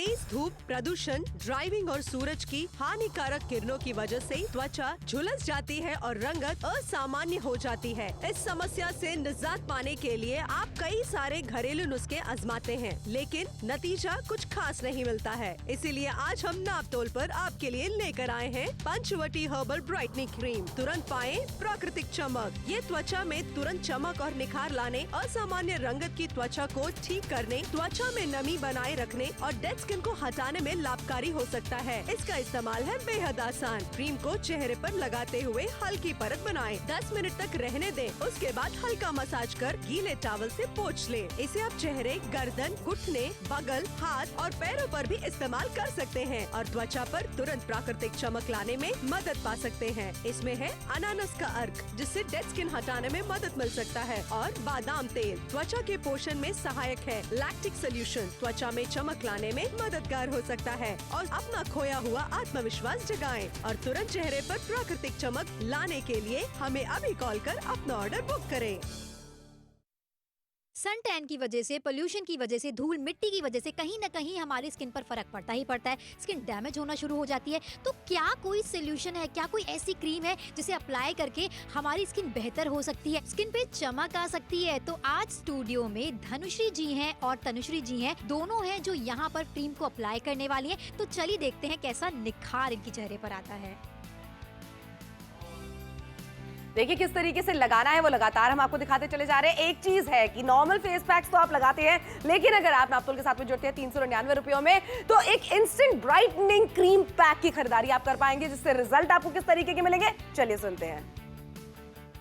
तेज धूप, प्रदूषण, ड्राइविंग और सूरज की हानिकारक किरणों की वजह से त्वचा झुलस जाती है और रंगत असामान्य हो जाती है। इस समस्या से निजात पाने के लिए आप कई सारे घरेलू नुस्खे आजमाते हैं, लेकिन नतीजा कुछ खास नहीं मिलता है। इसीलिए आज हम नापतोल पर आपके लिए लेकर आए हैं पंचवटी हर्बल ब्राइटनिंग क्रीम। तुरंत पाएं प्राकृतिक चमक। ये त्वचा में तुरंत चमक और निखार लाने, असामान्य रंगत की त्वचा को ठीक करने, त्वचा में नमी बनाए रखने और डेड स्किन को हटाने में लाभकारी हो सकता है। इसका इस्तेमाल है बेहद आसान। क्रीम को चेहरे पर लगाते हुए हल्की परत बनाएं। 10 मिनट तक रहने दें। उसके बाद हल्का मसाज कर गीले टॉवल से पोंछ लें। इसे आप चेहरे, गर्दन, घुटने, बगल, हाथ और पैरों पर भी इस्तेमाल कर सकते हैं और त्वचा पर तुरंत प्राकृतिक चमक लाने में मदद पा सकते हैं। इसमें है अनानास का अर्क, जिससे डेड स्किन हटाने में मदद मिल सकता है, और बादाम तेल त्वचा के पोषण में सहायक है। लैक्टिक सोल्यूशन त्वचा में चमक लाने में मददगार हो सकता है। और अपना खोया हुआ आत्मविश्वास जगाएं और तुरंत चेहरे पर प्राकृतिक चमक लाने के लिए हमें अभी कॉल कर अपना ऑर्डर बुक करें। सन टैन की वजह से, पोल्यूशन की वजह से, धूल मिट्टी की वजह से कहीं ना कहीं हमारी स्किन पर फर्क पड़ता ही पड़ता है। स्किन डैमेज होना शुरू हो जाती है। तो क्या कोई सोल्यूशन है, क्या कोई ऐसी क्रीम है जिसे अप्लाई करके हमारी स्किन बेहतर हो सकती है, स्किन पे चमक आ सकती है? तो आज स्टूडियो में धनुश्री जी हैं और तनुश्री जी हैं, दोनों हैं जो यहाँ पर क्रीम को अप्लाई करने वाली हैं। तो चलिए देखते हैं कैसा निखार इनके चेहरे पर आता है। देखिए किस तरीके से लगाना है वो लगातार हम आपको दिखाते चले जा रहे हैं। एक चीज है कि नॉर्मल फेस पैक्स तो आप लगाते हैं, लेकिन अगर आप नापतोल के साथ में जुड़ते हैं 399 रुपयों में, तो एक इंस्टेंट ब्राइटनिंग क्रीम पैक की खरीदारी आप कर पाएंगे, जिससे रिजल्ट आपको किस तरीके के मिलेंगे चलिए सुनते हैं।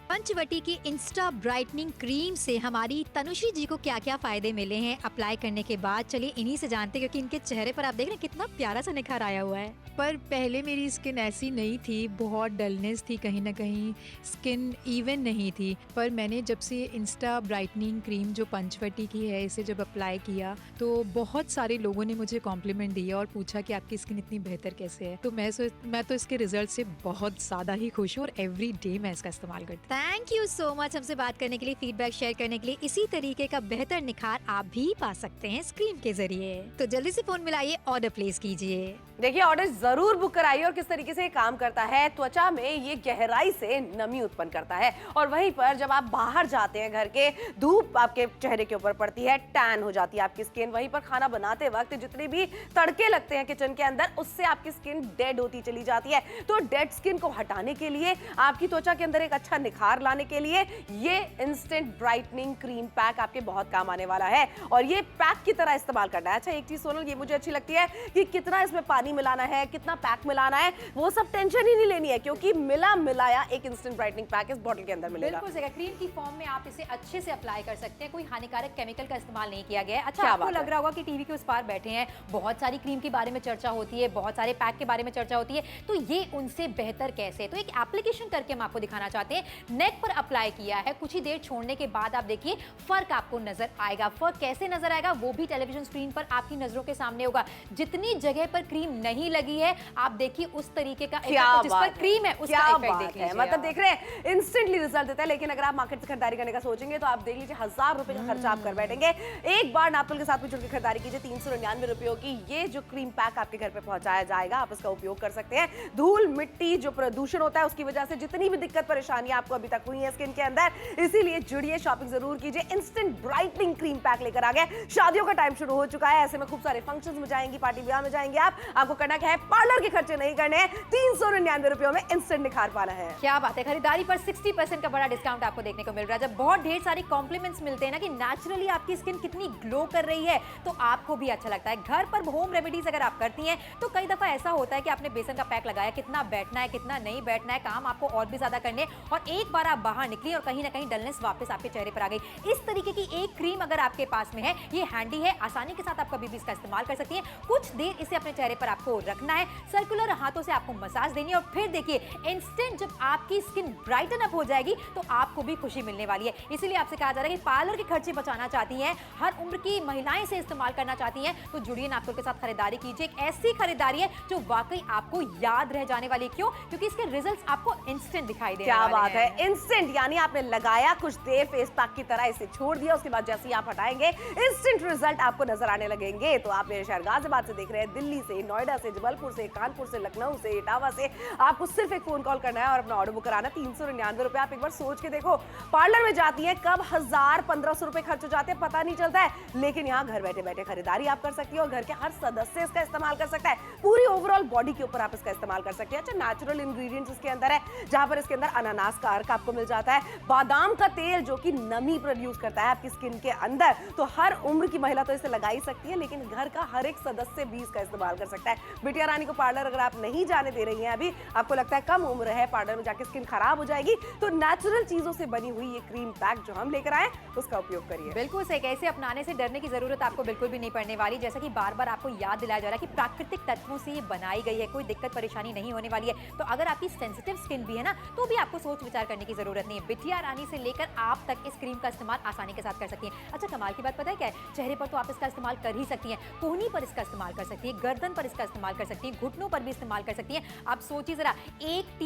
पंचवटी की इंस्टा ब्राइटनिंग क्रीम से हमारी तनुश्री जी को क्या क्या फायदे मिले हैं अप्लाई करने के बाद, चलिए इन्हीं से जानते हैं। क्योंकि इनके चेहरे पर आप देख रहे हैं कितना प्यारा सा निखार आया हुआ है। पर पहले मेरी स्किन ऐसी नहीं थी, बहुत डलनेस थी, कहीं ना कहीं स्किन इवन नहीं थी। पर मैंने जब से इंस्टा ब्राइटनिंग क्रीम जो पंचवटी की है, इसे जब अप्लाई किया तो बहुत सारे लोगों ने मुझे कॉम्प्लीमेंट दिया और पूछा कि आपकी स्किन इतनी बेहतर कैसे है। तो मैं तो इसके रिजल्ट से बहुत ज़्यादा ही खुश हूँ और एवरी डे मैं इसका इस्तेमाल करती हूँ। थैंक यू सो मच हमसे बात करने के लिए, फीडबैक शेयर करने के लिए। इसी तरीके का बेहतर निखार आप भी पा सकते हैं इस क्रीम के जरिए। तो जल्दी से फोन मिलाइए, ऑर्डर प्लेस कीजिए। देखिए ऑर्डर जरूर बुक कराइए। और किस तरीके से ये काम करता है, त्वचा में ये गहराई से नमी उत्पन्न करता है, और वहीं पर जब आप बाहर जाते हैं घर के, धूप आपके चेहरे के ऊपर पड़ती है, टैन हो जाती है आपकी स्किन। वहीं पर खाना बनाते वक्त जितने भी तड़के लगते हैं किचन के अंदर, उससे आपकी स्किन डेड होती चली जाती है। तो डेड स्किन को हटाने के लिए, आपकी त्वचा के अंदर एक अच्छा निखार लाने के लिए ये इंस्टेंट ब्राइटनिंग क्रीम पैक आपके बहुत काम आने वाला है। और ये पैक की तरह इस्तेमाल करना है। अच्छा एक चीज सोनल ये मुझे अच्छी लगती है कि कितना इसमें पानी मिलाना है, कितना पैक मिलाना है, वो सब टेंशन ही नहीं लेनी है, क्योंकि मिला मिलाया एक इंस्टेंट ब्राइटनिंग पैक इस बॉटल के अंदर मिलेगा। बिल्कुल सही, क्रीम की फॉर्म में आप इसे अच्छे से अप्लाई कर सकते हैं। कोई हानिकारक केमिकल का इस्तेमाल नहीं किया गया है। अच्छा आपको लग रहा होगा कि टीवी के उस पार बैठे हैं, बहुत सारी क्रीम के बारे में चर्चा होती है, बहुत सारे पैक के बारे में चर्चा होती है, तो ये उनसे बेहतर कैसे? तो एक एप्लीकेशन करके हम आपको दिखाना चाहते हैं। नेक पर अप्लाई किया है, कुछ ही देर छोड़ने के बाद आप देखिए फर्क आपको नजर आएगा। फर्क कैसे नजर आएगा वो भी टेलीविजन स्क्रीन पर आपकी नजरों के सामने होगा। जितनी जगह पर क्रीम नहीं लगी है, आप देखिए उस तरीके का इफेक्ट, जिस पर क्रीम है उसका इफेक्ट देख लीजिए। मतलब देख रहे हैं इंस्टेंटली रिजल्ट देता है। लेकिन अगर आप मार्केट से खरीदारी करने का सोचेंगे तो आप देख लीजिए 1000 रुपए का खर्चा आप कर बैठेंगे। एक बार नापतोल के साथ में जुड़ के खरीदारी कीजिए, 399 रुपयों की ये जो क्रीम पैक आपके घर पे पहुंचाया जाएगा, आप इसका उपयोग कर सकते हैं। धूल मिट्टी जो प्रदूषण होता है उसकी वजह से जितनी भी दिक्कत परेशानी आपको अभी तक हुई है स्किन के अंदर, इसीलिए जुड़िए, शॉपिंग जरूर कीजिए। इंस्टेंट ब्राइटनिंग क्रीम पैक लेकर आ गए। शादियों का टाइम शुरू हो चुका है, ऐसे में खूब सारे फंक्शंस में जाएंगी, पार्टी ब्याह में जाएंगे, आपको करना क्या है, पार्लर के खर्चे नहीं करने हैं, 399 रुपयों में इंस्टेंट निखार पाना है। क्या बात है, खरीदारी पर 60% का बड़ा डिस्काउंट आपको देखने को मिल रहा है। जब बहुत ढेर सारी कॉम्प्लीमेंट्स मिलते हैं ना कि नेचुरली आपकी स्किन कितनी ग्लो कर रही है, तो आपको भी अच्छा लगता है। घर पर होम रेमेडीज अगर आप करती हैं तो कई दफा ऐसा होता है कि आपने बेसन का पैक लगाया, कितना बैठना है कितना नहीं बैठना है, काम आपको और भी ज्यादा करने, और एक बार आप बाहर निकली और कहीं ना कहीं डलनेस वापस आपके चेहरे पर आ गई। इस तरीके की एक क्रीम अगर आपके पास में है, ये हैंडी है, आसानी के साथ आप कभी भी इसका इस्तेमाल कर सकती हैं। कुछ देर इसे अपने चेहरे पर आपको रखना है, सर्कुलर हाथों से आपको मसाज देनी है, और फिर देखिए इंस्टेंट जब आपकी स्किन ब्राइटन अप हो जाएगी तो आपको भी खुशी मिलने वाली है। इसीलिए आपसे कहा जा रहा है कि पार्लर के खर्चे बचाना चाहती हैं, हर उम्र की महिलाएं से इस्तेमाल करना चाहती हैं, तो जुड़िए नापतोल के साथ खरीदारी कीजिए। एक ऐसी खरीदारी है जो वाकई आपको याद रह जाने वाली। क्यों? क्योंकि इसके रिजल्ट्स आपको इंस्टेंट दिखाई दे रहे हैं। क्या बात है, इंस्टेंट, यानी आपने लगाया कुछ देर फेस पैक की तरह इसे छोड़ दिया, उसके बाद जैसे ही आप हटाएंगे इंस्टेंट रिजल्ट आपको नजर आने लगेंगे। तो आप मेरे शहर गाजियाबाद से देख रहे हैं, दिल्ली से, नोएडा से, जबलपुर से, कानपुर से, लखनऊ से, इटावा से, आपको सिर्फ एक फोन कॉल करना है और अपना ऑर्डर बुक कराना। 399 रुपए। आप एक बार सोच के देखो, पार्लर में जाती है कब 1000-1500 रुपए खर्च हो जाते हैं पता नहीं चलता है, लेकिन यहाँ घर बैठे बैठे खरीदारी आप कर सकती है और घर के हर सदस्य इसका इस्तेमाल कर सकता है। पूरी ओवरऑल बॉडी के ऊपर आप इसका इस्तेमाल कर सकते हैं। अच्छा, नेचुरल इंग्रेडिएंट्स इसके अंदर है, जहां पर इसके अंदर अनानास का अर्क आपको मिल जाता है, बादाम का तेल जो कि नमी प्रोड्यूस करता है आपकी स्किन के अंदर। तो हर उम्र की महिला तो इसे लगा ही सकती है, लेकिन घर का हर एक सदस्य भी इसका इस्तेमाल कर सकता है। बिटिया रानी को पार्लर अगर आप नहीं जाने दे रही हैं, अभी आपको लगता है कम उम्र है, पार्लर में जाके स्किन खराब हो जाएगी, तो नेचुरल चीजों से बनी हुई ये क्रीम पैक जो हम लेकर आए उसका उपयोग करिए। बिल्कुल सही, कैसे अपनाने से डरने की जरूरत आपको बिल्कुल भी नहीं पड़ने वाली। जैसा कि बार बार आपको याद दिलाया जा रहा है कि प्राकृतिक तत्वों से ये बनाई गई है, कोई दिक्कत परेशानी नहीं होने वाली है। तो अगर आपकी सेंसिटिव स्किन भी है ना, तो भी आपको सोच विचार करने की जरूरत नहीं है। बिटिया रानी से लेकर आप तक इस क्रीम का इस्तेमाल आसानी के साथ कर सकती हैं। अच्छा, कमाल की बात पता है क्या है, चेहरे पर तो आप इसका इस्तेमाल कर ही सकती हैं, कोहनी पर इसका इस्तेमाल कर सकती है, गर्दन पर इसका इस्तेमाल कर सकती है, घुटनों पर भी इस्तेमाल कर सकती हैं। आप सोचिए जरा, एक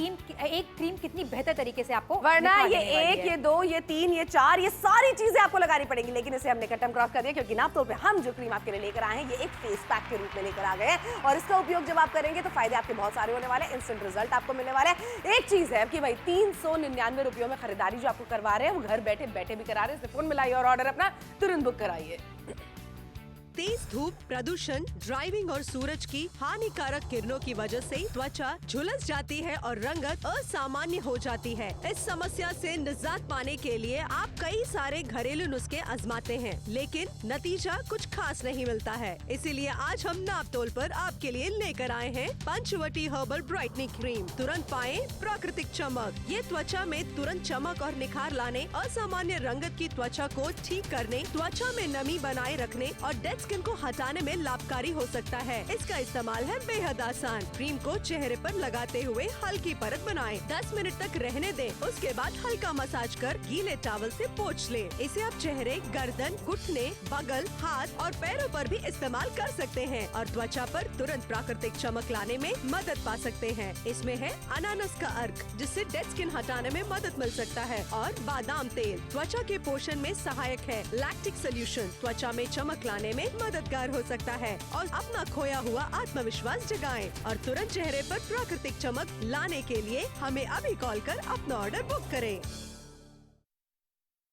क्रीम कितनी बेहतर तरीके से आपको, वरना ये 1, ये 2, ये 3, ये 4, ये सारी चीजें आपको लगानी पड़ेंगी, लेकिन इसे हमने कटम क्रॉस कर दिया, क्योंकि नाप तौल पे हम जो क्रीम आपके लिए लेकर आए हैं ये एक फेस पैक के रूप में लेकर आ गए हैं, और इसका उपयोग जब आप करेंगे तो फायदे आपके बहुत सारे होने वाले हैं, इंस्टेंट रिजल्ट आपको मिलने वाला है। एक चीज है कि भाई 399 रुपयों में खरीदारी जो आपको करवा रहे हैं वो घर बैठे बैठे भी करा रहे हैं। इसे फोन मिलाइए और ऑर्डर अपना तुरंत बुक कराइए। तेज धूप, प्रदूषण, ड्राइविंग और सूरज की हानिकारक किरणों की वजह से त्वचा झुलस जाती है और रंगत असामान्य हो जाती है। इस समस्या से निजात पाने के लिए आप कई सारे घरेलू नुस्खे आजमाते हैं, लेकिन नतीजा कुछ खास नहीं मिलता है। इसीलिए आज हम नाप तोल पर आपके लिए लेकर आए हैं पंचवटी हर्बल ब्राइटनिंग क्रीम। तुरंत पाएं प्राकृतिक चमक। ये त्वचा में तुरंत चमक और निखार लाने, असामान्य रंगत की त्वचा को ठीक करने, त्वचा में नमी बनाए रखने और डेड स्किन को हटाने में लाभकारी हो सकता है। इसका इस्तेमाल है बेहद आसान। क्रीम को चेहरे पर लगाते हुए हल्की परत बनाएं, 10 मिनट तक रहने दें। उसके बाद हल्का मसाज कर गीले टॉवल से पोंछ लें। इसे आप चेहरे, गर्दन, घुटने, बगल, हाथ और पैरों पर भी इस्तेमाल कर सकते हैं और त्वचा पर तुरंत प्राकृतिक चमक लाने में मदद पा सकते हैं। इसमें है अनानास का अर्क, जिससे डेड स्किन हटाने में मदद मिल सकता है, और बादाम तेल त्वचा के पोषण में सहायक है। लैक्टिक सोल्यूशन त्वचा में चमक लाने में मददगार हो सकता है। और अपना खोया हुआ आत्मविश्वास जगाएं और तुरंत चेहरे पर प्राकृतिक चमक लाने के लिए हमें अभी कॉल कर अपना ऑर्डर बुक करें।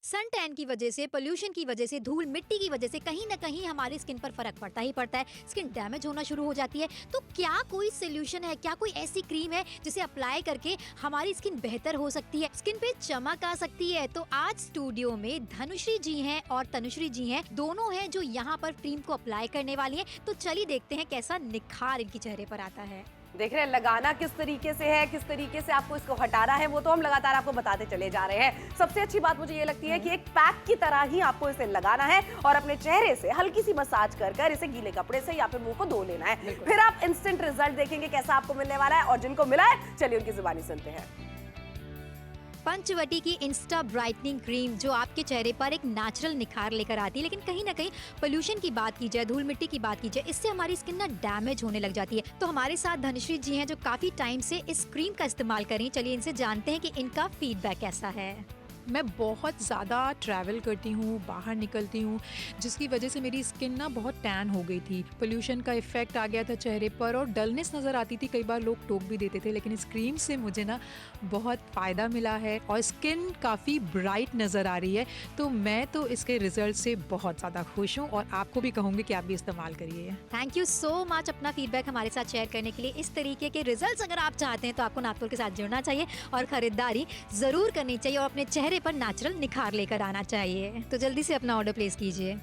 सन टैन की वजह से, पोल्यूशन की वजह से, धूल मिट्टी की वजह से कहीं ना कहीं हमारी स्किन पर फर्क पड़ता ही पड़ता है। स्किन डैमेज होना शुरू हो जाती है। तो क्या कोई सोल्यूशन है, क्या कोई ऐसी क्रीम है जिसे अप्लाई करके हमारी स्किन बेहतर हो सकती है, स्किन पे चमक आ सकती है? तो आज स्टूडियो में धनुश्री जी हैं और तनुश्री जी हैं, दोनों हैं जो यहाँ पर क्रीम को अप्लाई करने वाली हैं। तो चलिए देखते हैं कैसा निखार इनकी चेहरे पर आता है। देख रहे हैं लगाना किस तरीके से है, किस तरीके से आपको इसको हटाना है, वो तो हम लगातार आपको बताते चले जा रहे हैं। सबसे अच्छी बात मुझे ये लगती है कि एक पैक की तरह ही आपको इसे लगाना है और अपने चेहरे से हल्की सी मसाज कर कर इसे गीले कपड़े से या फिर मुंह को धो लेना है। फिर आप इंस्टेंट रिजल्ट देखेंगे कैसा आपको मिलने वाला है। और जिनको मिला है, चलिए उनकी जुबानी सुनते हैं। पंचवटी की इंस्टा ब्राइटनिंग क्रीम जो आपके चेहरे पर एक नेचुरल निखार लेकर आती है, लेकिन कहीं ना कहीं पोल्यूशन की बात की जाए, धूल मिट्टी की बात की जाए, इससे हमारी स्किन ना डैमेज होने लग जाती है। तो हमारे साथ धनुश्री जी हैं जो काफी टाइम से इस क्रीम का इस्तेमाल कर रही हैं। चलिए इनसे जानते हैं कि इनका फीडबैक कैसा है। मैं बहुत ज़्यादा ट्रैवल करती हूँ, बाहर निकलती हूँ, जिसकी वजह से मेरी स्किन ना बहुत टैन हो गई थी। पोल्यूशन का इफ़ेक्ट आ गया था चेहरे पर और डलनेस नज़र आती थी। कई बार लोग टोक भी देते थे, लेकिन इस क्रीम से मुझे ना बहुत फ़ायदा मिला है और स्किन काफ़ी ब्राइट नज़र आ रही है। तो मैं तो इसके रिजल्ट से बहुत ज़्यादा खुश हूँ और आपको भी कहूँगी कि आप भी इस्तेमाल करिए। थैंक यू सो मच अपना फीडबैक हमारे साथ शेयर करने के लिए। इस तरीके के रिजल्ट्स अगर आप चाहते हैं तो आपको नापतोल के साथ जुड़ना चाहिए और खरीदारी ज़रूर करनी चाहिए और अपने चेहरे पर नेचुरल निखार लेकर आना चाहिए। तो जल्दी से अपना ऑर्डर प्लेस कीजिए।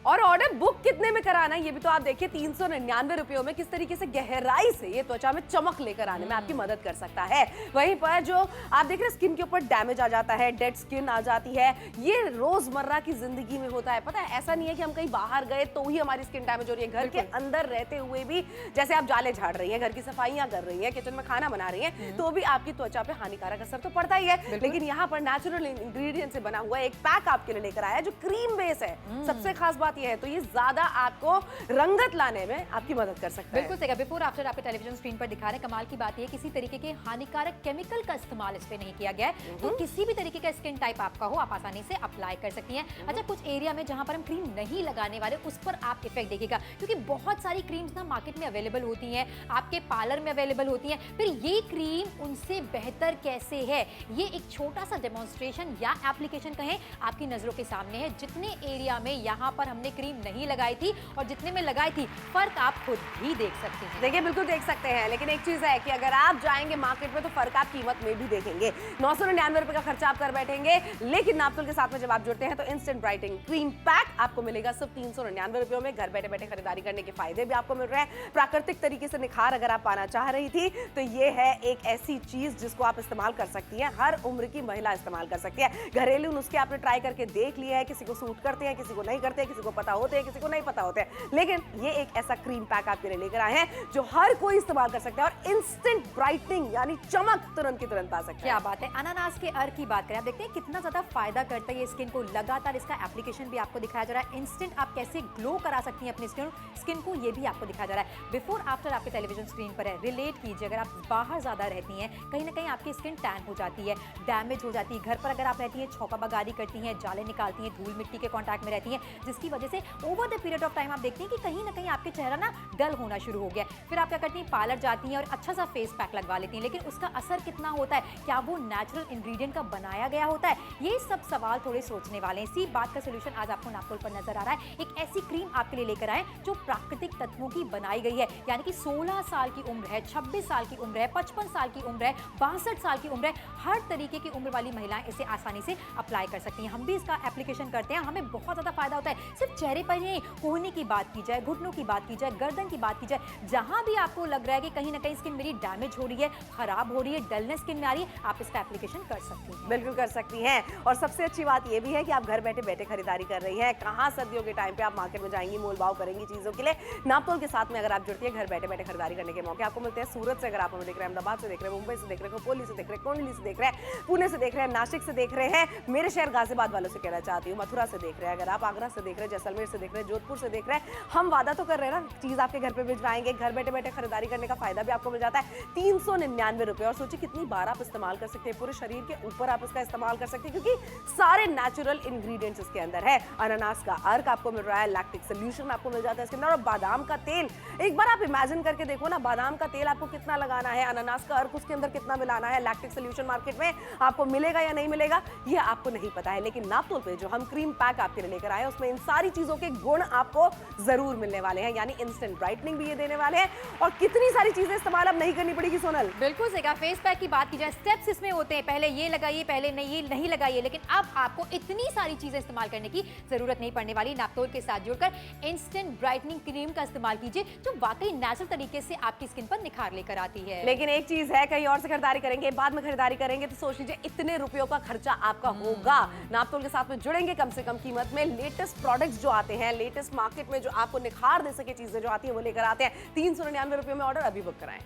और ऑर्डर बुक कितने में कराना है ये भी तो आप देखिए। 399 रुपयों में किस तरीके से गहराई से ये त्वचा में चमक लेकर आने में आपकी मदद कर सकता है। वहीं पर जो आप देख रहे हैं स्किन के ऊपर डैमेज आ जाता है, डेड स्किन आ जाती है, ये रोजमर्रा की जिंदगी में होता है। पता है, ऐसा नहीं है कि हम कहीं बाहर गए तो ही हमारी स्किन डैमेज हो रही है। घर के अंदर रहते हुए भी जैसे आप जाले झाड़ रही हैं, घर की सफाइयां कर रही हैं, किचन में खाना बना रही हैं, तो भी आपकी त्वचा पे हानिकारक असर तो पड़ता ही है। लेकिन यहाँ पर नेचुरल इंग्रेडिएंट से बना हुआ एक पैक आपके लिए लेकर आया है जो क्रीम बेस है। सबसे खास बात जाती है, तो ये ज्यादा आपको रंगत लाने में आपकी मदद कर सकता है। बिल्कुल सही। बिफोर आफ्टर आपके टेलीविजन स्क्रीन पर दिखा रहे हैं। कमाल की बात ये किसी तरीके के हानिकारक केमिकल का इस्तेमाल इस पे नहीं किया गया है, तो किसी भी तरीके का स्किन टाइप आपका हो आप आसानी से अप्लाई कर सकती हैं। अच्छा, कुछ एरिया में जहां पर हम क्रीम नहीं लगाने वाले उस पर आप इफेक्ट देखिएगा, क्योंकि बहुत सारी क्रीम्स ना मार्केट में अवेलेबल होती हैं, आपके पार्लर में अवेलेबल होती हैं, फिर ये क्रीम उनसे बेहतर कैसे है, ये एक छोटा सा डेमोन्स्ट्रेशन या एप्लीकेशन कहें आपकी नजरों के सामने है। जितने एरिया में यहाँ पर हमने क्रीम नहीं लगाई थी और जितने में लगाई थी, फर्क आप खुद भी देख सकते हैं। देखिए, बिल्कुल देख सकते हैं, लेकिन एक चीज है कि अगर आप जाएंगे मार्केट में तो फर्क आप कीमत में भी देखेंगे। 999 रुपए का खर्चा आप कर बैठेंगे, लेकिन नापतोल के साथ में जब आप जुड़ते हैं तो इंस्टेंट ब्राइटनिंग क्रीम पैक आपको मिलेगा सिर्फ 399 रुपयों में। घर बैठे बैठे खरीदारी करने के फायदे भी आपको मिल रहे हैं। प्राकृतिक तरीके से निखार अगर आप पाना चाह रही थी तो ये है एक ऐसी चीज जिसको आप इस्तेमाल कर सकती हैं, हर उम्र की महिला इस्तेमाल कर सकती है। घरेलू नुस्खे आपने ट्राई करके देख लिया है, किसी को सूट करते हैं, किसी को नहीं करते, किसी को पता होते हैं, किसी को नहीं पता होते हैं, लेकिन ये एक ऐसा क्रीम पैक आपके लिए लेकर आए हैं जो हर कोई इस्तेमाल कर सकता है और इंस्टेंट ब्राइटनिंग यानी चमक तुरंत की तुरंत आ सकता है। क्या बात है। अनानास के अर्क की बात करें, आप देखते हैं कितना ज्यादा फायदा करता है ये स्किन को। लगातार इसका एप्लीकेशन भी आपको दिखाया जा रहा है, इंस्टेंट आप कैसे ग्लो करा सकती हैं अपनी स्किन को, ये भी आपको दिखाया जा रहा है। बिफोर आफ्टर आपके टेलीविजन स्क्रीन पर है। रिलेट कीजिए, अगर आप बाहर ज्यादा रहती हैं, कहीं ना कहीं आपकी स्किन टैन हो जाती है, डैमेज हो जाती है। घर पर अगर आप रहती हैं, छौका बगारी करती हैं, जाले निकालती हैं, धूल मिट्टी के कांटेक्ट में रहती हैं, जिसकी वजह से over the period of time आप देखते हैं कि कहीं ना कहीं आपके चेहरा ना डल होना शुरू हो गया। फिर आप क्या करती हैं, पार्लर जाती हैं और अच्छा सा फेस पैक लगवा लेती हैं, लेकिन उसका असर कितना होता है, क्या वो नेचुरल इंग्रेडिएंट का बनाया गया होता है, ये सब सवाल थोड़े सोचने वाले हैं। इसी बात का सोल्यूशन आज आपको नापतोल पर नजर आ रहा है। एक ऐसी क्रीम आपके लिए लेकर आए जो प्राकृतिक तत्वों की बनाई गई है, यानी कि 16 साल की उम्र है, 26 साल की उम्र है, 55 साल की उम्र है, 62 साल की उम्र है, हर तरीके की उम्र वाली महिलाएं इसे आसानी से अप्लाई कर सकती हैं। हम भी इसका एप्लीकेशन करते हैं, हमें बहुत ज्यादा फायदा होता है। सिर्फ चेहरे पर ही, कोहनी की बात की जाए, घुटनों की बात की जाए, गर्दन की बात की जाए, जहां भी आपको लग रहा है कि कहीं ना कहीं स्किन मेरी डैमेज हो रही है, खराब हो रही है, डलनेस स्किन में आ रही है, आप इसका एप्लीकेशन कर सकती हैं। बिल्कुल कर सकती हैं। और सबसे अच्छी बात यह भी है कि आप घर बैठे बैठे खरीदारी कर रही हैं। कहां सर्दियों के टाइम पे आप मार्केट में जाएंगी, मोल भाव करेंगी चीजों के लिए। नापतोल के साथ में अगर आप जुड़ती है, घर बैठे बैठे खरीदारी करने के मौके आपको मिलते हैं। सूरत से अगर आप हमें देख रहे हैं, अहमदाबाद से देख रहे हैं, मुंबई से देख रहे हैं, खोपोली से देख रहे हैं, कोंडली से देख रहे हैं, पुणे से देख रहे हैं, नासिक से देख रहे हैं, मेरे शहर गाजियाबाद वालों से कहना चाहती हूँ, मथुरा से देख रहे हैं, अगर आप आगरा से देख रहे हैं, जैसलमेर से देख रहे हैं, जोधपुर से देख रहे हैं, हम वादा तो कर रहे हैं ना, चीज आपके घर पे भिजवाएंगे। घर बैठे बैठे खरीदारी करने का फायदा भी आपको मिल जाता है 399 रुपए। और सोचिए कितनी बार आप इस्तेमाल कर सकते हैं, पूरे शरीर के ऊपर आप इसका इस्तेमाल कर सकते हैं, क्योंकि सारे नेचुरल इंग्रेडिएंट्स इसके अंदर है। अनानास का अर्क आपको मिल रहा है, लैक्टिक सोल्यूशन आपको मिल जाता है इसके अंदर, और बादाम का तेल। एक बार आप इमेजिन करके देखो ना, बादाम का तेल आपको कितना लगाना है, अनानास का अर्क उसके अंदर कितना मिलाना है, लैक्टिक सोल्यूशन मार्केट में आपको मिलेगा या नहीं मिलेगा ये आपको नहीं पता है, लेकिन नापतोल पे जो हम क्रीम पैक आपके लिए लेकर आए उसमें इन सारी चीजों के गुण आपको जरूर मिलने वाले हैं, यानी इंस्टेंट ब्राइटनिंग भी ये देने वाले हैं। और कितनी सारी चीजें इस्तेमाल अब नहीं करनी पड़ेगी सोनल। बिल्कुल सही कहा। फेस पैक की बात की जाए, स्टेप्स इसमें होते हैं, पहले ये लगाइए, पहले नहीं ये नहीं लगाइए, लेकिन अब आपको इतनी सारी चीजें इस्तेमाल करने की जरूरत नहीं पड़ने वाली। नापतोल के साथ जुड़कर इंस्टेंट ब्राइटनिंग क्रीम का इस्तेमाल कीजिए जो वाकई नेचुरल तरीके से आपकी स्किन पर निखार लेकर आती है। लेकिन एक चीज है, कहीं और से खरीदारी करेंगे, बाद में खरीदारी करेंगे तो सोच लीजिए इतने रुपयों का खर्चा आपका होगा। नापतोल के साथ में जुड़ेंगे, कम से कम कीमत में लेटेस्ट प्रोडक्ट्स जो आते हैं, लेटेस्ट मार्केट में जो आपको निखार दे सके चीजें जो आती है वो लेकर आते हैं। 399 रुपयों में ऑर्डर अभी बुक कराएं।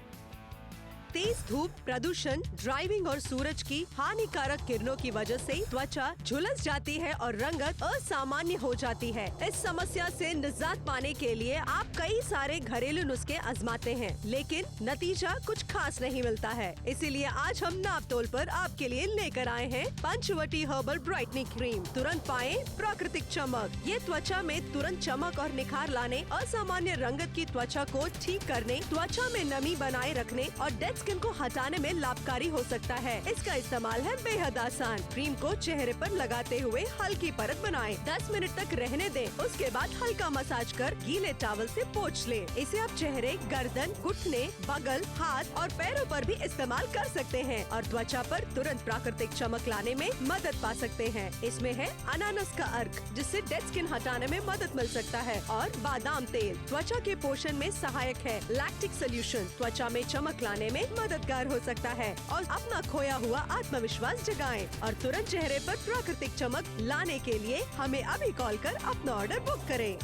तेज धूप, प्रदूषण, ड्राइविंग और सूरज की हानिकारक किरणों की वजह से त्वचा झुलस जाती है और रंगत असामान्य हो जाती है। इस समस्या से निजात पाने के लिए आप कई सारे घरेलू नुस्खे आजमाते हैं, लेकिन नतीजा कुछ खास नहीं मिलता है। इसीलिए आज हम नापतोल पर आपके लिए लेकर आए हैं पंचवटी हर्बल ब्राइटनिंग क्रीम। तुरंत पाएं प्राकृतिक चमक। ये त्वचा में तुरंत चमक और निखार लाने, असामान्य रंगत की त्वचा को ठीक करने, त्वचा में नमी बनाए रखने और डेड स्किन को हटाने में लाभकारी हो सकता है। इसका इस्तेमाल है बेहद आसान। क्रीम को चेहरे पर लगाते हुए हल्की परत बनाएं। 10 मिनट तक रहने दें। उसके बाद हल्का मसाज कर गीले टॉवल से पोंछ लें। इसे आप चेहरे, गर्दन, घुटने, बगल, हाथ और पैरों पर भी इस्तेमाल कर सकते हैं और त्वचा पर तुरंत प्राकृतिक चमक लाने में मदद पा सकते हैं। इसमें है अनानास का अर्क, जिससे डेड स्किन हटाने में मदद मिल सकता है, और बादाम तेल त्वचा के पोषण में सहायक है। लैक्टिक सोल्यूशन त्वचा में चमक लाने में मददगार हो सकता है। और अपना खोया हुआ आत्मविश्वास जगाएं और तुरंत चेहरे पर प्राकृतिक चमक लाने के लिए हमें अभी कॉल कर अपना ऑर्डर बुक करें।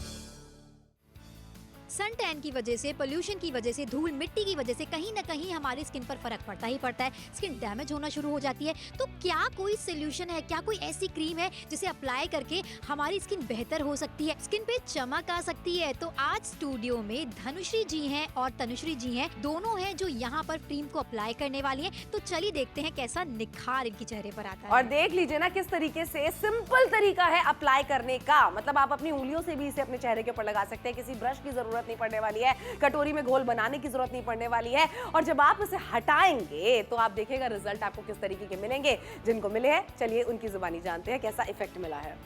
सन टैन की वजह से, पोल्यूशन की वजह से, धूल मिट्टी की वजह से कहीं ना कहीं हमारी स्किन पर फर्क पड़ता ही पड़ता है। स्किन डैमेज होना शुरू हो जाती है। तो क्या कोई सोल्यूशन है, क्या कोई ऐसी क्रीम है जिसे अप्लाई करके हमारी स्किन बेहतर हो सकती है, स्किन पे चमक आ सकती है? तो आज स्टूडियो में धनुश्री जी हैं और तनुश्री जी हैं, दोनों हैं जो यहाँ पर क्रीम को अप्लाई करने वाली हैं। तो चलिए देखते हैं कैसा निखार इनके चेहरे पर आता है। और देख लीजिए ना किस तरीके से सिंपल तरीका है अप्लाई करने का। मतलब आप अपनी उंगलियों से भी इसे अपने चेहरे के ऊपर लगा सकते हैं, किसी ब्रश की जरूरत नहीं पड़ने वाली है, कटोरी में घोल बनाने की जरूरत नहीं पड़ने वाली है। और जब आप इसे हटाएंगे तो आप देखिएगा रिजल्ट आपको किस तरीके के मिलेंगे। जिनको मिले हैं चलिए उनकी जुबानी जानते हैं कैसा इफेक्ट मिला है।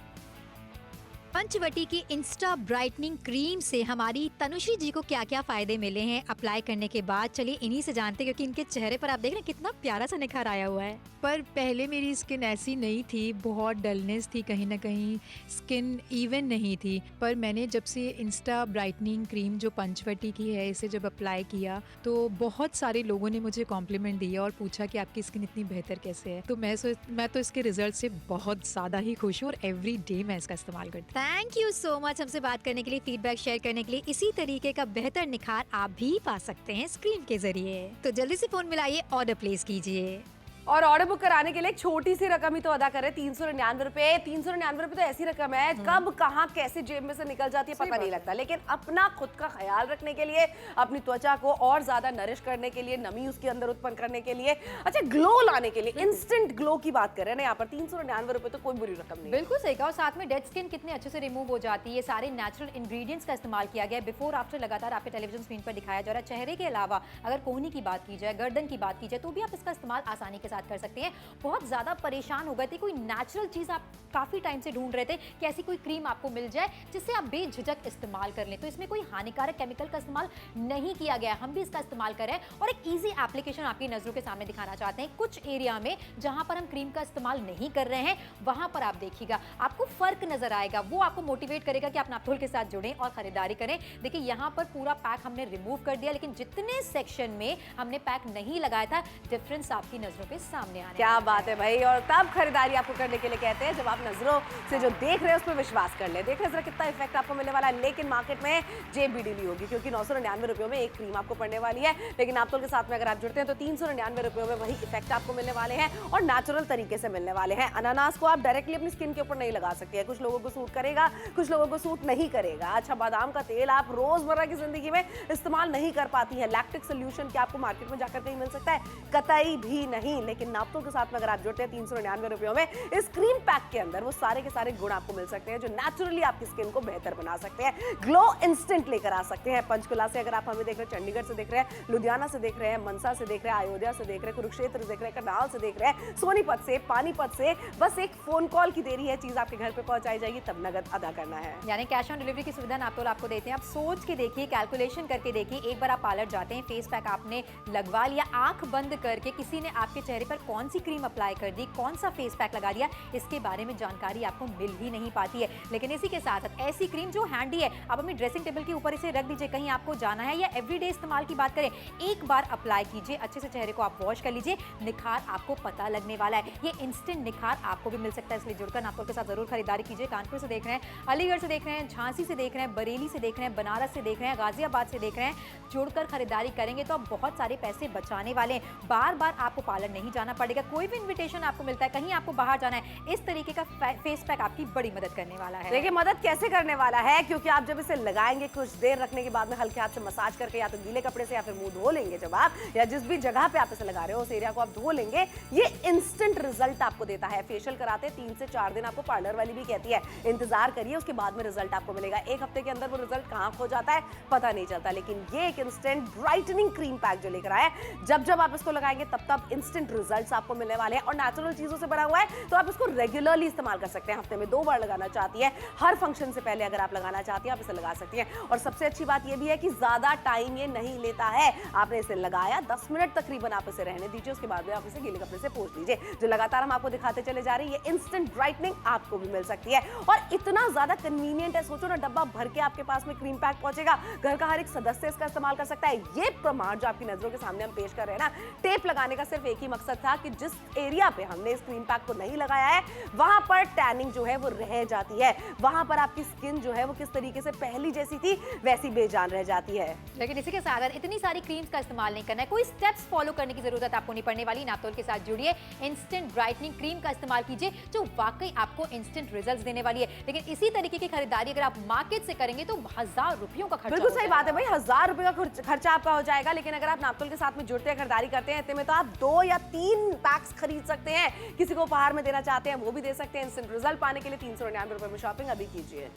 पंचवटी की इंस्टा ब्राइटनिंग क्रीम से हमारी तनुश्री जी को क्या क्या फायदे मिले हैं अप्लाई करने के बाद, चलिए इन्हीं से जानते हैं, क्योंकि इनके चेहरे पर आप देख रहे हैं कितना प्यारा सा निखार आया हुआ है। पर पहले मेरी स्किन ऐसी नहीं थी, बहुत डलनेस थी, कहीं ना कहीं स्किन इवन नहीं थी। पर मैंने जब से इंस्टा ब्राइटनिंग क्रीम जो पंचवटी की है इसे जब अप्लाई किया तो बहुत सारे लोगों ने मुझे कॉम्प्लीमेंट दिया और पूछा कि आपकी स्किन इतनी बेहतर कैसे है। तो मैं तो इसके रिजल्ट से बहुत ज़्यादा ही खुश हूँ और एवरी डे मैं इसका इस्तेमाल करती हूँ। थैंक यू सो मच हमसे बात करने के लिए, फीडबैक शेयर करने के लिए। इसी तरीके का बेहतर निखार आप भी पा सकते हैं स्क्रीन के जरिए। तो जल्दी से फोन मिलाइए, ऑर्डर प्लेस कीजिए। और ऑर्डर बुक कराने के लिए एक छोटी सी रकम ही तो अदा करें, 399 रुपए। 399 रुपए तो ऐसी रकम है कब कहाँ कैसे जेब में से निकल जाती है पता नहीं लगता। लेकिन अपना खुद का ख्याल रखने के लिए, अपनी त्वचा को और ज्यादा नरिश करने के लिए, नमी उसके अंदर उत्पन्न करने के लिए, अच्छा ग्लो लाने के लिए, इंस्टेंट ग्लो की बात कर रहे हैं ना यहाँ पर, 399 रुपए तो कोई बुरी रकम नहीं। बिल्कुल सही कहा। और साथ में डेड स्किन कितने अच्छे से रिमूव हो जाती है। सारे नेचुरल इंग्रेडिएंट्स का इस्तेमाल किया गया है। बिफोर आफ्टर लगातार आपके टेलीविजन स्क्रीन पर दिखाया जा रहा है। चेहरे के अलावा अगर कोहनी की बात की जाए, गर्दन की बात की जाए, तो भी आप इसका इस्तेमाल आसानी के साथ कर सकते हैं। बहुत ज्यादा परेशान हो गए थे, कोई नेचुरल चीज आप काफी टाइम से ढूंढ रहे थे कि ऐसी कोई क्रीम आपको मिल जाए जिससे आप बेझिझक इस्तेमाल कर लें। तो इसमें कोई हानिकारक केमिकल का इस्तेमाल नहीं किया गया। हम भी इसका इस्तेमाल कर रहे हैं और एक इजी एप्लीकेशन आपकी नजरों के सामने दिखाना चाहते हैं। कुछ एरिया में जहां पर हम क्रीम का इस्तेमाल नहीं कर रहे हैं वहां पर आप देखिएगा आपको फर्क नजर आएगा। वो आपको मोटिवेट करेगा कि आप नापतोल के साथ जुड़ें और खरीदारी करें। देखिए यहाँ पर पूरा पैक हमने रिमूव कर दिया, लेकिन जितने सेक्शन में हमने पैक नहीं लगाया था डिफरेंस आपकी नजरों के सामने आने क्या बात है भाई। और तब खरीदारी आपको करने के लिए कहते हैं जब आप नजरों से जो देख रहे हैं उस पर विश्वास कर ले। देख रहे जरा कितना इफेक्ट आपको मिलने वाला है। लेकिन मार्केट में जेब भी ढीली होगी क्योंकि 999 रुपयों में एक क्रीम आपको पड़ने वाली है। लेकिन नापतोल के साथ में अगर आप जुड़ते हैं तो 399 रुपयों में वही इफेक्ट आपको मिलने वाले हैं और नेचुरल तरीके से मिलने वाले हैं। अनानास को आप डायरेक्टली अपनी स्किन के ऊपर नहीं लगा सकते हैं। कुछ लोगों को सूट करेगा, कुछ लोगों को सूट नहीं करेगा। अच्छा बादाम का तेल आप रोजमर्रा की जिंदगी में इस्तेमाल नहीं कर पाती है। लैक्टिक सोल्यूशन क्या आपको मार्केट में जाकर कहीं मिल सकता है? कतई भी नहीं। लेकिन नापतोल के साथ में अगर आप जुड़ते हैं 399 रुपयों में इस क्रीम पैक के अंदर वो सारे के सारे गुण आपको मिल सकते हैं जो नेचुरली आपकी स्किन को बेहतर बना सकते हैं, ग्लो इंस्टेंट लेकर आ सकते हैं। पंचकुला से अगर आप हमें देख रहे हैं, चंडीगढ़ से देख रहे हैं, लुधियाना से देख रहे हैं, मनसा से देख रहे हैं, अयोध्या से देख रहे हैं, कुरुक्षेत्र से देख रहे हैं, करनाल से देख रहे हैं, सोनीपत से, पानीपत से, बस एक फोन कॉल की देरी है, चीज आपके घर पे पहुंचाई जाएगी, तब नगद अदा करना है। यानी कैश ऑन डिलीवरी की सुविधा नापतोल आपको देते हैं। आप सोच के देखिए, कैलकुलेशन करके देखिए। एक बार आप पार्लर जाते हैं, फेस पैक आपने लगवा लिया, आंख बंद करके किसी ने आपके चेहरे पर कौन सी क्रीम अप्लाई कर दी, कौन सा फेस पैक लगा दिया, इसके बारे में जानकारी आपको मिल ही नहीं पाती है। लेकिन इसी के साथ साथ ऐसी क्रीम जो हैंडी है, आप अपनी ड्रेसिंग टेबल के ऊपर इसे रख दीजिए, कहीं आपको जाना है या एवरीडे इस्तेमाल की बात करें, एक बार अप्लाई कीजिए, अच्छे से चेहरे को आप वॉश कर लीजिए, निखार आपको पता लगने वाला है। ये इंस्टेंट निखार आपको भी मिल सकता है, इसलिए जुड़कर नापतोल के साथ जरूर खरीदारी कीजिए। कानपुर से देख रहे हैं, अलीगढ़ से देख रहे हैं, झांसी से देख रहे हैं, बरेली से देख रहे हैं, बनारस से देख रहे हैं, गाजियाबाद से देख रहे हैं, जुड़कर खरीदारी करेंगे तो आप बहुत सारे पैसे बचाने वाले हैं। बार बार आपको पार्लर नहीं जाना पड़ेगा, कोई भी इन्विटेशन आपको मिलता है, कहीं आपको बाहर जाना है, इस तरीके का फेस पैक आपकी बड़ी मदद करने वाला है। देखिए मदद कैसे करने वाला है, क्योंकि आप जब इसे लगाएंगे कुछ देर रखने के बाद में हल्के हाथ से मसाज करके या तो गीले कपड़े से या फिर मुंह धो लेंगे, जब आप या जिस भी जगह पे आप इसे लगा रहे हो उस एरिया को आप धो लेंगे, ये इंस्टेंट रिजल्ट आपको देता है। फेशियल कराते 3 से 4 दिन आपको पार्लर वाली भी कहती है इंतजार करिए, उसके बाद में रिजल्ट आपको मिलेगा। एक हफ्ते के अंदर वो रिजल्ट कहाँ खो जाता है पता नहीं चलता। लेकिन ये एक इंस्टेंट ब्राइटनिंग क्रीम पैक जो लेकर आया, जब आप इसको लगाएंगे तब इंस्टेंट रिजल्ट आपको मिलने वाले हैं और नेचुरल चीजों से बना हुआ है, तो आप इसको रेगुलरली इस्तेमाल कर सकते हैं। हफ्ते में 2 बार लगाना चाहती है, हर फंक्शन से पहले अगर आप लगाना चाहती हैं आप इसे लगा सकती हैं। और सबसे अच्छी बात ये भी है कि ज्यादा टाइम ये नहीं लेता है। आपने इसे लगाया 10 मिनट तकरीबन आप इसे रहने दीजिए, उसके बाद में आप इसे गीले कपड़े से पोंछ लीजिए। जो लगातार हम आपको दिखाते चले जा रहे हैं, ये इंस्टेंट ब्राइटनिंग आपको भी मिल सकती है और इतना ज्यादा कन्वीनियंट है। सोचो ना, डब्बा भर के आपके पास में क्रीम पैक पहुंचेगा, घर का हर एक सदस्य इसका इस्तेमाल कर सकता है। ये प्रमाण जो आपकी नजरों के सामने हम पेश कर रहे हैं ना, टेप लगाने का सिर्फ एक ही मकसद मकसद था कि जिस एरिया पे हमने इस क्रीम पैक को नहीं लगाया है वहां पर टैनिंग जो है वो रह जाती है, वहां पर आपकी स्किन जो है वो किस तरीके से पहली जैसी थी वैसी बेजान रह जाती है। लेकिन इसी के साथ इतनी सारी क्रीम्स का इस्तेमाल नहीं करना है, कोई स्टेप्स फॉलो करने की जरूरत आपको नहीं पड़ने वाली। नापतोल के साथ जुड़िए, इंस्टेंट ब्राइटनिंग क्रीम का इस्तेमाल कीजिए जो वाकई आपको इंस्टेंट रिजल्ट्स देने वाली है। लेकिन इसी तरीके की खरीदारी अगर आप मार्केट से करेंगे तो 1000 रुपयों का खर्चा। बिल्कुल सही बात है भाई, 1000 रुपए का खर्चा आपका हो जाएगा। लेकिन अगर आप नापतोल के साथ में जुड़ते हैं, खरीदारी करते हैं, इतने में तो आप 2 या 3 पैक्स खरीद सकते हैं। किसी को उपहार में देना चाहते हैं वो भी दे सकते हैं। इंस्टेंट रिजल्ट पाने के लिए 399 रुपए में शॉपिंग अभी कीजिए।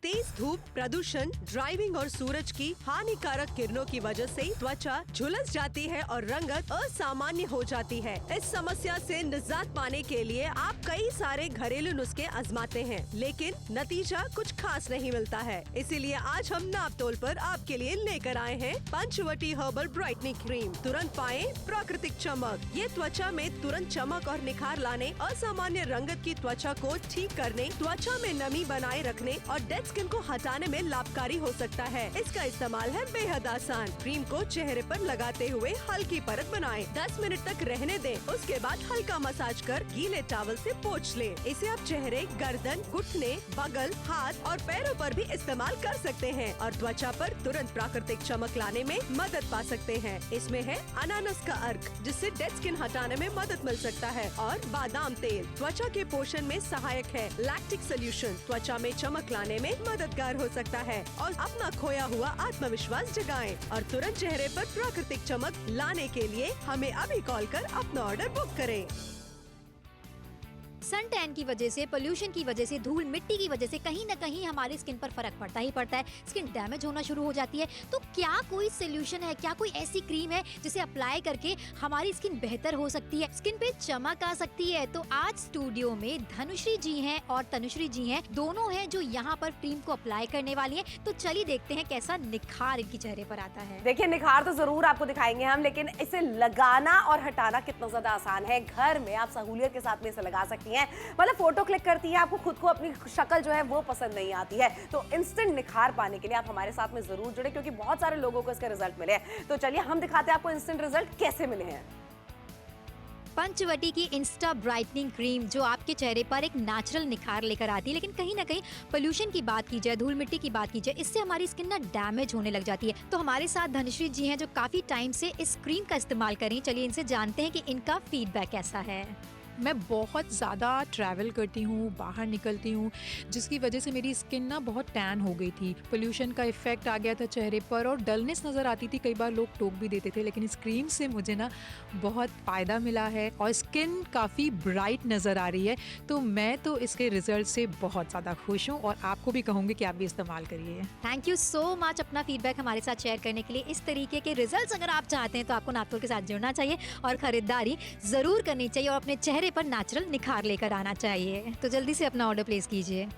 तेज धूप, प्रदूषण, ड्राइविंग और सूरज की हानिकारक किरणों की वजह से त्वचा झुलस जाती है और रंगत असामान्य हो जाती है। इस समस्या से निजात पाने के लिए आप कई सारे घरेलू नुस्खे आजमाते हैं, लेकिन नतीजा कुछ खास नहीं मिलता है। इसीलिए आज हम नापतोल पर आपके लिए लेकर आए हैं पंचवटी हर्बल ब्राइटनिंग क्रीम। तुरंत पाएं प्राकृतिक चमक। ये त्वचा में तुरंत चमक और निखार लाने, असामान्य रंगत की त्वचा को ठीक करने, त्वचा में नमी बनाए रखने और डेड स्किन को हटाने में लाभकारी हो सकता है। इसका इस्तेमाल है बेहद आसान। क्रीम को चेहरे पर लगाते हुए हल्की परत बनाएं, 10 मिनट तक रहने दें। उसके बाद हल्का मसाज कर गीले टॉवल से पोंछ लें। इसे आप चेहरे, गर्दन, घुटने, बगल, हाथ और पैरों पर भी इस्तेमाल कर सकते हैं और त्वचा पर तुरंत प्राकृतिक चमक लाने में मदद पा सकते हैं। इसमें है अनानास का अर्क, जिससे डेड स्किन हटाने में मदद मिल सकता है, और बादाम तेल त्वचा के पोषण में सहायक है। लैक्टिक सोल्यूशन त्वचा में चमक लाने में मददगार हो सकता है। और अपना खोया हुआ आत्मविश्वास जगाएं और तुरंत चेहरे पर प्राकृतिक चमक लाने के लिए हमें अभी कॉल कर अपना ऑर्डर बुक करें। सन टैन की वजह से, पोल्यूशन की वजह से, धूल मिट्टी की वजह से कहीं ना कहीं हमारी स्किन पर फर्क पड़ता ही पड़ता है। स्किन डैमेज होना शुरू हो जाती है। तो क्या कोई सोल्यूशन है, क्या कोई ऐसी क्रीम है जिसे अप्लाई करके हमारी स्किन बेहतर हो सकती है, स्किन पे चमक आ सकती है? तो आज स्टूडियो में धनुश्री जी हैं और तनुश्री जी हैं, दोनों हैं जो यहाँ पर क्रीम को अप्लाई करने वाली हैं। तो चलिए देखते हैं कैसा निखार इनकी चेहरे पर आता है। देखिए, निखार तो जरूर आपको दिखाएंगे हम, लेकिन इसे लगाना और हटाना कितना ज्यादा आसान है। घर में आप सहूलियत के साथ में इसे लगा सकती हैं। मतलब फोटो क्लिक करती है, आपको खुद को अपनी शक्ल जो है वो पसंद नहीं आती है, तो इंस्टेंट निखार पाने के लिए आप हमारे साथ में जरूर जुड़े, क्योंकि बहुत सारे लोगों को इसके रिजल्ट मिले हैं। तो चलिए हम दिखाते हैं आपको इंस्टेंट रिजल्ट कैसे मिले हैं। पंचवटी की इंस्टा ब्राइटनिंग क्रीम जो आपके चेहरे पर एक नेचुरल निखार लेकर आती है। लेकिन कहीं ना कहीं पोल्यूशन की बात की जाए, धूल मिट्टी की बात की जाए, इससे हमारी स्किन ना डैमेज होने लग जाती है। तो हमारे साथ धनुश्री जी हैं जो काफी टाइम से इस क्रीम का इस्तेमाल कर रही हैं। चलिए इनसे जानते हैं कि इनका फीडबैक कैसा है। मैं बहुत ज़्यादा ट्रैवल करती हूँ, बाहर निकलती हूँ, जिसकी वजह से मेरी स्किन ना बहुत टैन हो गई थी। पोल्यूशन का इफ़ेक्ट आ गया था चेहरे पर और डलनेस नज़र आती थी। कई बार लोग टोक भी देते थे, लेकिन इस क्रीम से मुझे ना बहुत फ़ायदा मिला है और स्किन काफ़ी ब्राइट नज़र आ रही है। तो मैं तो इसके रिजल्ट से बहुत ज़्यादा खुश हूँ और आपको भी कहूँगी कि आप भी इस्तेमाल करिए। थैंक यू सो मच अपना फीडबैक हमारे साथ शेयर करने के लिए। इस तरीके के रिजल्ट्स अगर आप चाहते हैं तो आपको नापतोल के साथ जुड़ना चाहिए और खरीदारी ज़रूर करनी चाहिए और अपने चेहरे पर नेचुरल निखार लेकर आना चाहिए। तो जल्दी से अपना ऑर्डर प्लेस कीजिए।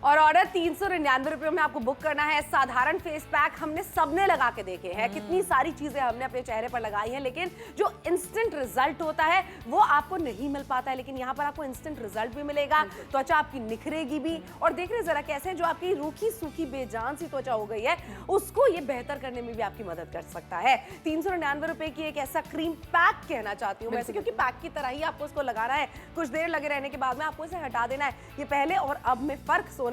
और ऑर्डर 399 रुपये में आपको बुक करना है। साधारण फेस पैक हमने सबने लगा के देखे हैं, कितनी सारी चीजें हमने अपने चेहरे पर लगाई हैं, लेकिन जो इंस्टेंट रिजल्ट होता है वो आपको नहीं मिल पाता है। लेकिन यहाँ पर आपको इंस्टेंट रिजल्ट भी मिलेगा, त्वचा आपकी निखरेगी भी। और देख रहे जरा कैसे जो आपकी रूखी सूखी बेजान सी त्वचा हो गई है उसको ये बेहतर करने में भी आपकी मदद कर सकता है। 399 रुपए की एक ऐसा क्रीम पैक कहना चाहती हूँ वैसे, क्योंकि पैक की तरह ही आपको उसको लगाना है। कुछ देर लगे रहने के बाद में आपको इसे हटा देना है। ये पहले और अब में फर्क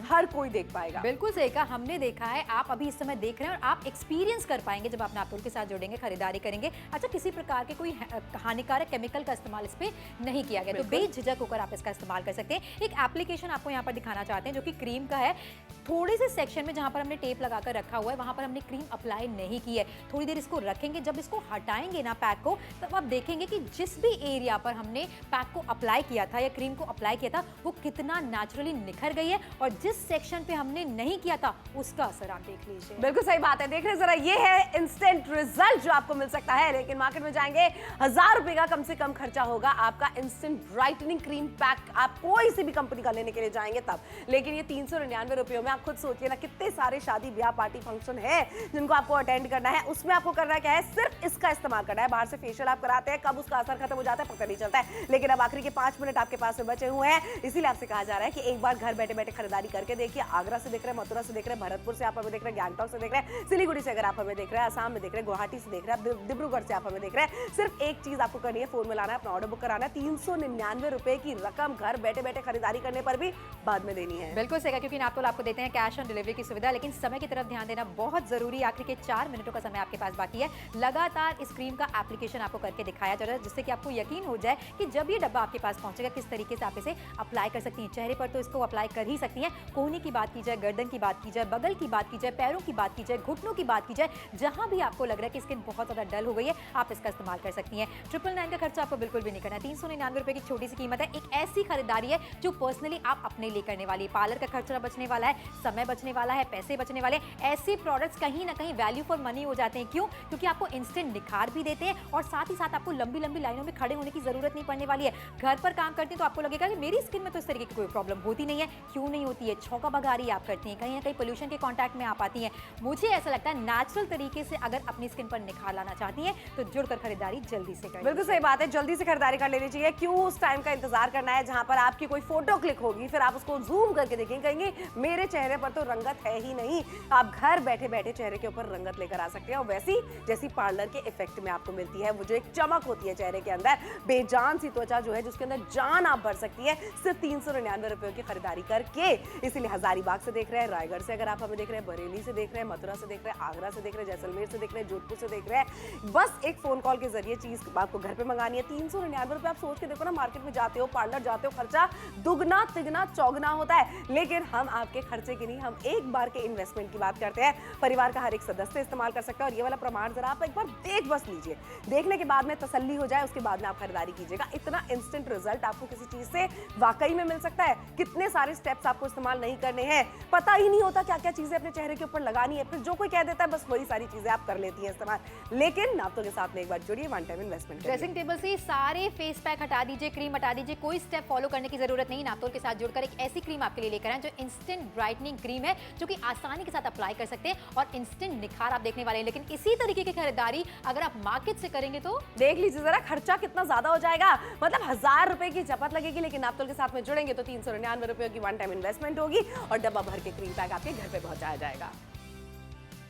हर कोई देख पाएगा। बिल्कुल सही कहा, हमने देखा है, आप अभी इस समय देख रहे हैं और आप एक्सपीरियंस कर पाएंगे जब आप नापतोल के साथ जुड़ेंगे, खरीदारी करेंगे। अच्छा, किसी प्रकार के कोई हानिकारक केमिकल का इस्तेमाल इस पे नहीं किया गया, तो बेझिझक होकर आप इसका इस्तेमाल कर सकते हैं। एक एप्लीकेशन आपको यहाँ पर दिखाना चाहते हैं जो कि क्रीम का है। थोड़े से सेक्शन में जहाँ पर हमने टेप लगाकर रखा हुआ है वहाँ पर हमने क्रीम अप्लाई नहीं की है। थोड़ी देर इसको रखेंगे, जब इसको हटाएंगे ना पैक को, तब आप देखेंगे कि जिस भी एरिया पर हमने पैक को अप्लाई किया था या क्रीम को अप्लाई किया था वो कितना नेचुरली निखर गई है, और जिस सेक्शन पे हमने नहीं किया था उसका असर आप देख लीजिए। बिल्कुल सही बात है। देख रहे जरा, ये है इंस्टेंट रिजल्ट जो आपको मिल सकता है। लेकिन मार्केट में जाएंगे 1000 रुपए का कम से कम खर्चा होगा आपका इंस्टेंट ब्राइटनिंग क्रीम पैक। आप कोई सी भी कंपनी का लेने के लिए जाएंगे तब, लेकिन ये 399 रुपयों में आप खुद सोचिए ना, कितने सारे शादी ब्याह पार्टी फंक्शन है जिनको आपको अटेंड करना है, उसमें आपको करना क्या है, सिर्फ इसका इस्तेमाल करना है। बाहर से फेशियल आप कराते हैं, कब उसका असर खत्म हो जाता है पता नहीं चलता है। लेकिन अब आखिरी के 5 मिनट आपके पास में बचे हुए हैं, इसीलिए आपसे कहा जा रहा है कि एक बार घर बैठे बैठे खरीदारी करके देखिए। आगरा से देख रहे हैं, मथुरा से देख रहे हैं, भरतपुर से आप हमें देख रहे हैं, गैंगटॉक से देख रहे हैं, सिलीगुड़ी से अगर आप हमें देख रहे हैं, असम में देख रहे हैं, गुवाहाटी से देख रहे हैं, डिब्रूगढ़ से आप हमें देख रहे हैं, सिर्फ एक चीज आपको करनी है, फोन में लाना है, अपना ऑर्डर बुक कराना है। 399 रुपए की रकम घर बैठे बैठे खरीदारी करने पर भी बाद में देनी है। बिल्कुल सही, क्योंकि नापतोल आपको देते हैं कैश ऑन डिलीवरी की सुविधा, लेकिन समय की तरफ ध्यान देना बहुत जरूरी। आखिर के 4 मिनटों का समय आपके पास बाकी है। लगातार इस क्रीम का एप्लीकेशन आपको करके दिखाया जा रहा है, जिससे कि आपको यकीन हो जाए कि जब ये डब्बा आपके पास पहुंचेगा किस तरीके से आप इसे अप्लाई कर सकती हैं। चेहरे पर तो इसको अप्लाई कर ही सकती हैं, कोहनी की बात की जाए, गर्दन की बात की जाए, बगल की बात की जाए, पैरों की बात की जाए, घुटनों की बात की जाए, जहां भी आपको लग रहा है कि स्किन बहुत ज्यादा डल हो गई है, आप इसका इस्तेमाल कर सकती हैं। 999 का खर्चा आपको बिल्कुल भी नहीं करना है। 399 रुपए की छोटी सी कीमत है। एक ऐसी खरीदारी है जो पर्सनली आप अपने लिए करने वाली है। पार्लर का खर्चा बचने वाला है, समय बचने वाला है, पैसे बचने वाले। ऐसे प्रोडक्ट्स कहीं ना कहीं वैल्यू फॉर मनी हो जाते हैं। क्यों? क्योंकि आपको इंस्टेंट निखार भी देते हैं और साथ ही साथ आपको लंबी लंबी लाइनों में खड़े होने की जरूरत नहीं पड़ने वाली है। घर पर काम करती हैं तो आपको लगेगा कि मेरी स्किन में तो इस तरीके की कोई प्रॉब्लम होती नहीं है। क्यों नहीं होती है? छौका बगारी आप करती हैं, कहीं ना कहीं पोल्यूशन के कांटेक्ट में आप आती हैं। मुझे ऐसा लगता है नेचुरल तरीके से अगर अपनी स्किन पर निखार लाना चाहती हैं तो जुड़कर खरीदारी जल्दी से करें। बिल्कुल सही बात है, जल्दी से खरीदारी कर लेनी चाहिए। क्यों उस टाइम का इंतजार करना है जहां पर आपकी कोई फोटो क्लिक होगी, फिर आप उसको जूम करके देखेंगे, कहेंगे मेरे चेहरे पर तो रंगत है ही नहीं। आप घर बैठे बैठे चेहरे के ऊपर रंगत लेकर आ सकते हैं, और वैसी जैसी पार्लर के इफेक्ट में आपको मिलती है, वो जो एक चमक होती है चेहरे के अंदर, बेजान सी त्वचा जो है जिसके अंदर जान आप भर सकती है, सिर्फ 399 रुपए की खरीदारी करके। इसीलिए हजारीबाग से देख रहे हैं, रायगढ़ से अगर आप हमें देख रहे हैं, बरेली से देख रहे हैं, मथुरा से देख रहे हैं, आगरा से देख रहे हैं, जैसलमेर से देख रहे हैं, जोधपुर से देख रहे हैं, बस एक फोन कॉल के जरिए चीज आपको घर पे मंगानी है। 399 रुपए। आप सोच के देखो ना, मार्केट में जाते हो, पार्लर जाते हो, खर्चा दुगना तिगना चौगना होता है, लेकिन हम आपके खर्चे की नहीं, हम एक बार के इन्वेस्टमेंट की बात करते हैं। परिवार का हर एक सदस्य इस्तेमाल कर सकता है, और ये वाला प्रमाण जरा आप एक बार देख बस लीजिए। देखने के बाद में तसल्ली हो जाए, उसके बाद में आप खरीदारी कीजिएगा। इतना इंस्टेंट रिजल्ट आपको किसी चीज से वाकई में मिल सकता है। कितने सारे स्टेप्स आपको इस्तेमाल नहीं करने हैं, पता ही नहीं होता क्या क्या चीजें अपने चेहरे के ऊपर लगानी है, फिर जो कोई कह देता है बस वही सारी चीजें आप कर लेती हैं इस्तेमाल। लेकिन नापतोल के साथ में एक बार जुड़िए, one time investment. Dressing table से सारे फेस पैक हटा दीजिए, क्रीम हटा दीजिए, कोई स्टेप फॉलो करने की जरूरत नहीं। नापतोल के साथ जुड़कर एक ऐसी क्रीम आपके लिए लेकर आए जो इंस्टेंट ब्राइटनिंग क्रीम है, जो कि आसानी के साथ अप्लाई कर सकते हैं और इंस्टेंट निखार आप देखने वाले हैं। लेकिन इसी तरीके की खरीदारी अगर आप मार्केट से करेंगे तो देख लीजिए जरा खर्चा कितना ज्यादा हो जाएगा। मतलब 1000 रुपए की जपत लगेगी, लेकिन नापतोल के साथ में जुड़ेंगे तो 399 रुपए की वन टाइम इन्वेस्टमेंट होगी और डब्बा भर के क्रीम पैक आपके घर पे पहुंचाया जाएगा।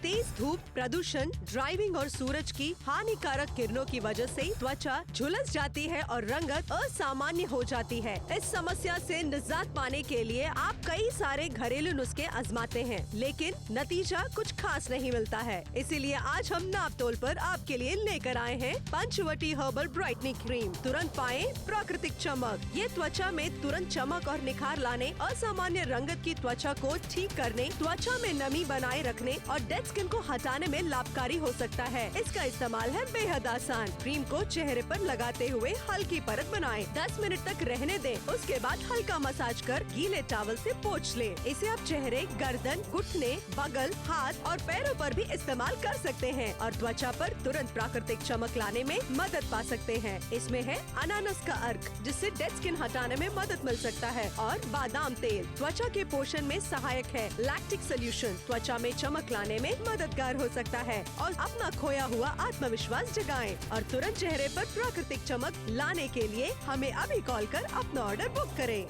तेज धूप, प्रदूषण, ड्राइविंग और सूरज की हानिकारक किरणों की वजह से त्वचा झुलस जाती है और रंगत असामान्य हो जाती है। इस समस्या से निजात पाने के लिए आप कई सारे घरेलू नुस्खे आजमाते हैं, लेकिन नतीजा कुछ खास नहीं मिलता है। इसीलिए आज हम नापतोल पर आपके लिए लेकर आए हैं पंचवटी हर्बल ब्राइटनिंग क्रीम। तुरंत पाएं प्राकृतिक चमक। ये त्वचा में तुरंत चमक और निखार लाने, असामान्य रंगत की त्वचा को ठीक करने, त्वचा में नमी बनाए रखने और डेड स्किन को हटाने में लाभकारी हो सकता है। इसका इस्तेमाल है बेहद आसान। क्रीम को चेहरे पर लगाते हुए हल्की परत बनाएं, 10 मिनट तक रहने दें। उसके बाद हल्का मसाज कर गीले टॉवल से पोंछ लें। इसे आप चेहरे, गर्दन, घुटने, बगल, हाथ और पैरों पर भी इस्तेमाल कर सकते हैं और त्वचा पर तुरंत प्राकृतिक चमक लाने में मदद पा सकते हैं। इसमें है अनानास का अर्क, जिससे डेड स्किन हटाने में मदद मिल सकता है, और बादाम तेल त्वचा के पोषण में सहायक है। लैक्टिक सोल्यूशन त्वचा में चमक लाने में मददगार हो सकता है। और अपना खोया हुआ आत्मविश्वास जगाएं और तुरंत चेहरे पर प्राकृतिक चमक लाने के लिए हमें अभी कॉल कर अपना ऑर्डर बुक करें।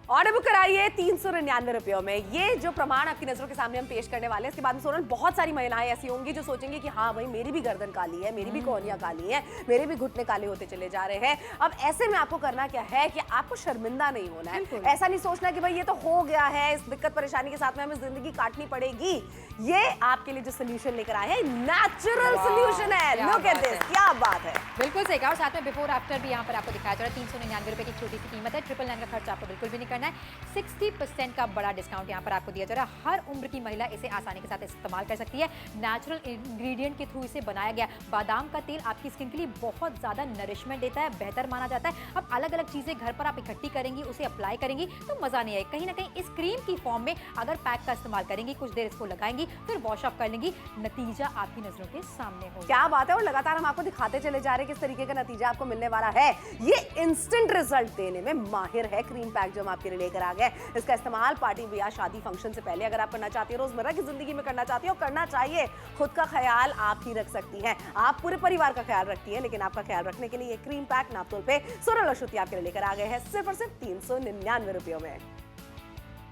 ऑर्डर बुक कराइए 399 रुपयों में। ये जो प्रमाण आपकी नजरों के सामने हम पेश करने वाले हैं, इसके बाद में सोनल बहुत सारी महिलाएं ऐसी होंगी जो सोचेंगी कि हाँ भाई मेरी भी गर्दन काली है, मेरी भी कोहनियां काली है, मेरे भी घुटने काले होते चले जा रहे हैं। अब ऐसे में आपको करना क्या है कि आपको शर्मिंदा नहीं होना है। ऐसा नहीं सोचना कि भाई ये तो हो गया है, इस दिक्कत परेशानी के साथ में हमें जिंदगी काटनी पड़ेगी। ये आपके लिए जो सोल्यूशन लेकर आए हैं नेचुरल सोल्यूशन है। लुक एट दिस, क्या बात है। बिल्कुल सही कहा। और साथ में बिफोर आफ्टर भी यहाँ पर आपको दिखाया जा रहा है। 399 रुपए की छोटी सी कीमत है। 999 का खर्चा आपको बिल्कुल भी नहीं करना है। 60% का बड़ा डिस्काउंट यहाँ पर आपको दिया जा रहा है। हर उम्र की महिला इसे आसानी के साथ इस्तेमाल कर सकती है। नेचुरल इंग्रेडिएंट के थ्रू इसे बनाया गया। बादाम का तेल आपकी स्किन के लिए बहुत ज्यादा नरिशमेंट देता है, बेहतर माना जाता है। अब अलग अलग चीजें घर पर आप इकट्ठी करेंगी, उसे अप्लाई करेंगी तो मजा नहीं आएगा। कहीं ना कहीं इस क्रीम की फॉर्म में अगर पैक का इस्तेमाल करेंगी, कुछ देर इसको लगाएंगी, फिर वॉश ऑफ कर लेंगी, नतीजा आपकी नजरों के सामने होगा। क्या बात है। और लगातार हम आपको दिखाते चले जा रहे हैं किस तरीके का नतीजा आपको मिलने वाला है। ये इंस्टेंट रिजल्ट देने में माहिर है क्रीम पैक जो हम आपके लिए लेकर आ गए। इसका इस्तेमाल पार्टी, ब्याह, शादी, फंक्शन से पहले अगर आप करना चाहती है, रोजमर्रा की जिंदगी में करना चाहती हो, करना चाहिए। खुद का ख्याल आप ही रख सकती हैं, आप पूरे परिवार का ख्याल रखती हैं, लेकिन आपका ख्याल रखने के लिए ये क्रीम पैक नापतोल पे सोनल और श्रुति आपके लिए लेकर आ गए हैं सिर्फ और सिर्फ 399 रुपयों में।